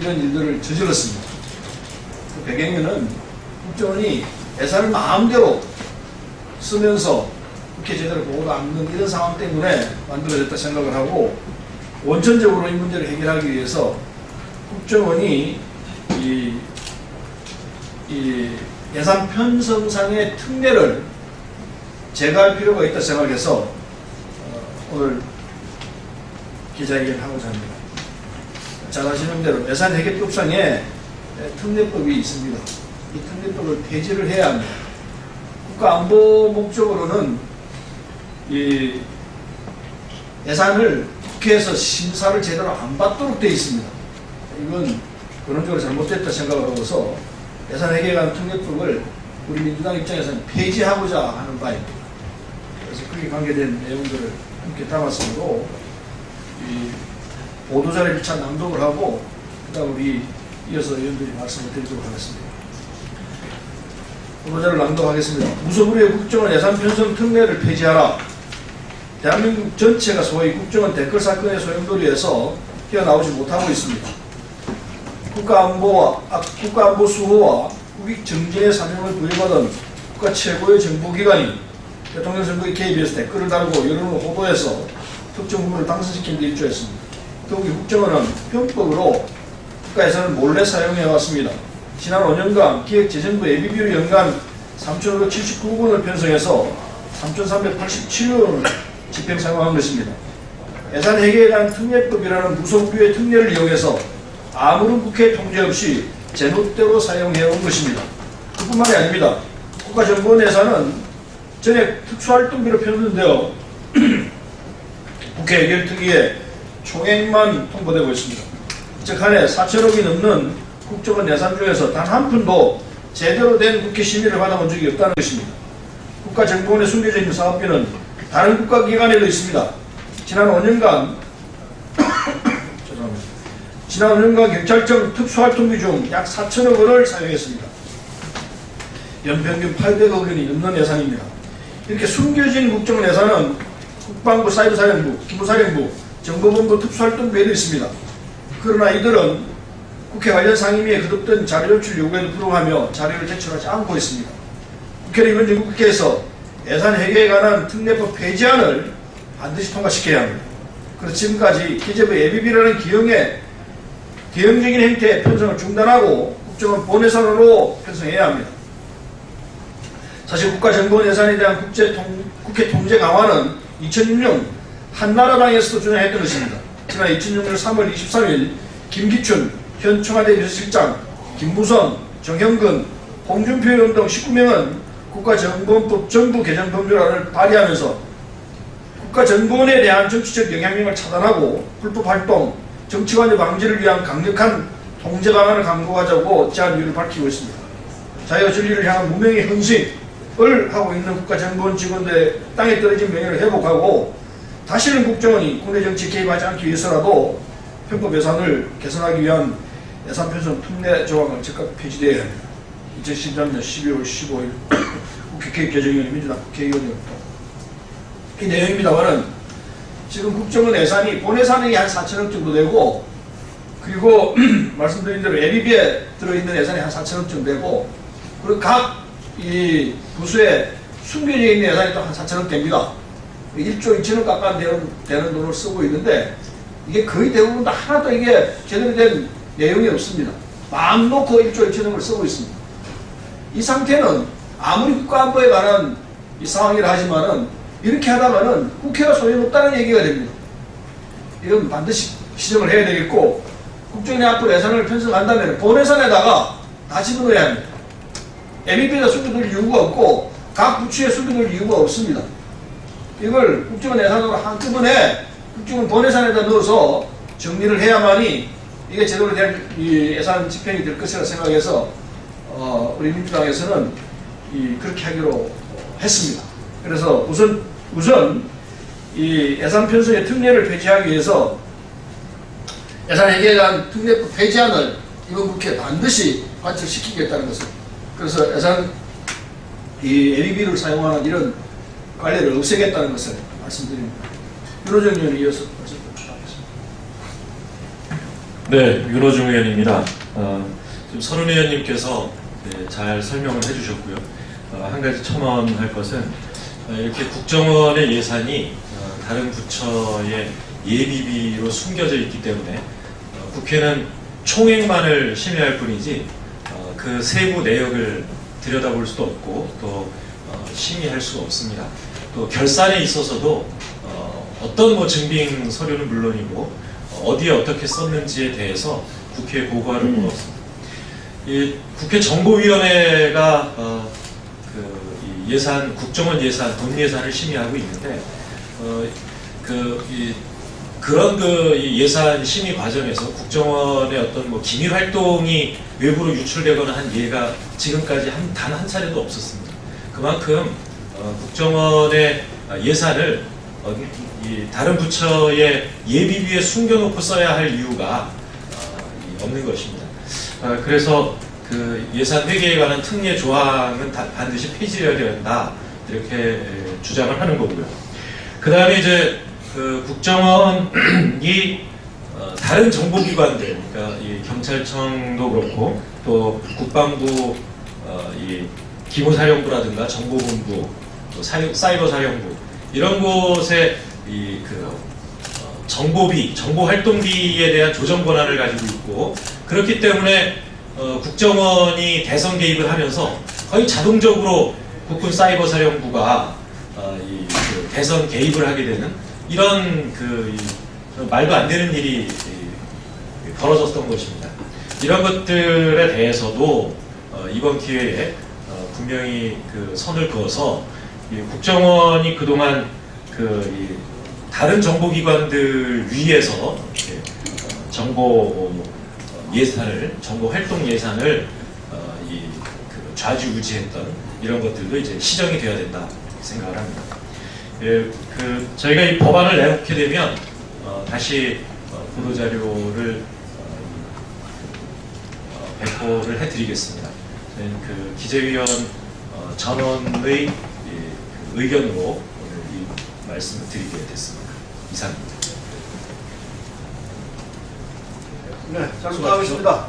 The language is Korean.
이런 일들을 저질렀습니다. 그 배경에는 국정원이 예산을 마음대로 쓰면서 국회 제대로 보고도 않는 이런 상황 때문에 만들어졌다 생각을 하고, 원천적으로 이 문제를 해결하기 위해서 국정원이 이 예산 편성상의 특례를 제거할 필요가 있다 생각해서 오늘 기자회견을 하고자 합니다. 잘 아시는 대로 예산회계법상에 특례법이 있습니다. 이 특례법을 폐지를 해야 합니다. 국가안보 목적으로는 이 예산을 국회에서 심사를 제대로 안 받도록 되어 있습니다. 이건 근원적으로 잘못됐다 생각을 하고서 예산회계관 특례법을 우리 민주당 입장에서는 폐지하고자 하는 바입니다. 그래서 거기에 관계된 내용들을 함께 담았으므로 이 보도자료를 잘 낭독을 하고 그다음 우리 이어서 의원들이 말씀을 드리도록 하겠습니다. 보도자료를 낭독하겠습니다. 무소불위의 국정원 예산 편성 특례를 폐지하라. 대한민국 전체가 소위 국정원 댓글 사건의 소용돌이에서 뛰어나오지 못하고 있습니다. 국가안보 수호와 국익 정진의 사명을 부여받은 국가 최고의 정보기관이 대통령 선거에 KBS 댓글을 달고 여론을 호도해서 특정 후보를 당선시킨 데 일조했습니다. 더욱이 국정원은 편법으로 국가 예산을 몰래 사용해왔습니다. 지난 5년간 기획재정부 예비비로 연간 3,579억 원을 편성해서 3,387억 원을 집행 사용한 것입니다. 예산회계에 대한 특례법이라는 무소불위의 특례를 이용해서 아무런 국회 통제 없이 제멋대로 사용해온 것입니다. 그뿐만이 아닙니다. 국가정보원 예산은 전액 특수활동비로 편성되어 국회 예결특위에 총액만 통보되고 있습니다. 즉 한 해 4천억이 넘는 국정원 예산 중에서 단 한 푼도 제대로 된 국회 심의를 받아본 적이 없다는 것입니다. 국가정보원에 숨겨져 있는 사업비는 다른 국가기관에도 있습니다. 지난 5년간 경찰청 특수활동비 중 약 4천억 원을 사용했습니다. 연평균 800억 원이 넘는 예산입니다. 이렇게 숨겨진 국정원 예산은 국방부, 사이버사령부, 기무사령부, 정보본부 특수활동비에도 있습니다. 그러나 이들은 국회 관련 상임위에 거듭된 자료 제출 요구에도 불응하며 자료를 제출하지 않고 있습니다. 국회는 이번 정국회에서 예산회계에 관한 특례법 폐지안을 반드시 통과시켜야 합니다. 그래서 지금까지 기재부 예비비라는 기형적인 형태의 편성을 중단하고 국정원 본예산으로 편성해야 합니다. 사실 국가정보원 예산에 대한 국회 통제 강화는 2006년 한나라당에서도 주장했던 것입니다. 지난 2006년 3월 23일 김기춘 현 청와대 비서실장, 김무성, 정형근, 홍준표 의원 등 19명은 국가정보원법 정부 개정 법률안을 발의하면서 국가정보원에 대한 정치적 영향력을 차단하고 불법활동, 정치관여 방지를 위한 강력한 통제 방안을 강구하자고 제안 이유를 밝히고 있습니다. 자유와 진리를 향한 무명의 헌신을 하고 있는 국가정보원 직원들의 땅에 떨어진 명예를 회복하고 다시는 국정원이 국내 정치에 개입하지 않기 위해서라도 편법 예산을 개선하기 위한 예산 편성 특례 조항을 즉각 폐지되어야 합니다. 2013년 12월 15일 국회 개정위원회 민주당 국회의원이었고 이 내용입니다만은 지금 국정원 예산이 본 예산이 한 4천억 정도 되고 그리고 말씀드린 대로 예비비에 들어있는 예산이 한 4천억 정도 되고 그리고 각 이 부수에 숨겨져 있는 예산이 또 한 4천억 됩니다. 1조 2천억 가까이 되는 돈을 쓰고 있는데 이게 거의 대부분 다 하나도 이게 제대로 된 내용이 없습니다. 마음 놓고 1조 2천억을 쓰고 있습니다. 이 상태는 아무리 국가안보에 관한 이 상황이라 하지만은 이렇게 하다가는 국회가 소용없다는 얘기가 됩니다. 이건 반드시 시정을 해야 되겠고 국정원이 앞으로 예산을 편성한다면 본 예산에다가 다 집어넣어야 합니다. 예비비에다 숨겨둘 이유가 없고 각 부처에 숨겨둘 이유가 없습니다. 이걸 국정원 예산으로 한꺼번에 국정원 본 예산에다 넣어서 정리를 해야만이 이게 제대로 된 이 예산 집행이 될 것이라 생각해서 우리 민주당에서는 그렇게 하기로 했습니다. 그래서 우선 이 예산 편성의 특례를 폐지하기 위해서 예산회계에 대한 특례법 폐지안을 이번 국회에 반드시 관철시키겠다는 것을 그래서 예산 예비비를 사용하는 이런 관리를 없애겠다는 것을 말씀드립니다. 윤호정 의원이 이어서 말씀드리겠습니다. 네, 윤호중 의원입니다. 지금 선훈 의원님께서 잘 설명을 해주셨고요. 한 가지 첨언할 것은 이렇게 국정원의 예산이 다른 부처의 예비비로 숨겨져 있기 때문에 국회는 총액만을 심의할 뿐이지 그 세부 내역을 들여다볼 수도 없고 또 심의할 수가 없습니다. 또 결산에 있어서도 어떤 뭐 증빙 서류는 물론이고 어디에 어떻게 썼는지에 대해서 국회에 보고할 의무가 없습니다. 이 국회 정보위원회가 이 예산, 국정원 예산, 돈 예산을 심의하고 있는데 그런 이 예산 심의 과정에서 국정원의 어떤 뭐 기밀 활동이 외부로 유출되거나 한 예가 지금까지 단 한 차례도 없었습니다. 그만큼 국정원의 예산을 이 다른 부처의 예비비에 숨겨놓고 써야 할 이유가 없는 것입니다. 그래서 그 예산 회계에 관한 특례 조항은 반드시 폐지해야 된다 이렇게 주장을 하는 거고요. 그 다음에 이제 그 국정원이 다른 정보기관들, 그러니까 이 경찰청도 그렇고 또 국방부 이 기무사령부라든가 정보본부, 또 사이버사령부 이런 곳에 이 정보비, 정보활동비에 대한 조정 권한을 가지고 있고 그렇기 때문에 국정원이 대선 개입을 하면서 거의 자동적으로 국군 사이버사령부가 대선 개입을 하게 되는 이런 말도 안 되는 일이 벌어졌던 것입니다. 이런 것들에 대해서도 이번 기회에 분명히 선을 그어서 국정원이 그동안 다른 정보기관들 위에서 정보 예산을, 정보 활동 예산을 좌지우지했던 이런 것들도 이제 시정이 되어야 된다 생각을 합니다. 저희가 이 법안을 내놓게 되면 다시 보도자료를 배포를 해드리겠습니다. 저희는 기재위원 전원의 의견으로 오늘 이 말씀을 드리게 됐습니다. 이상입니다. 네, 잘 수고하셨습니다.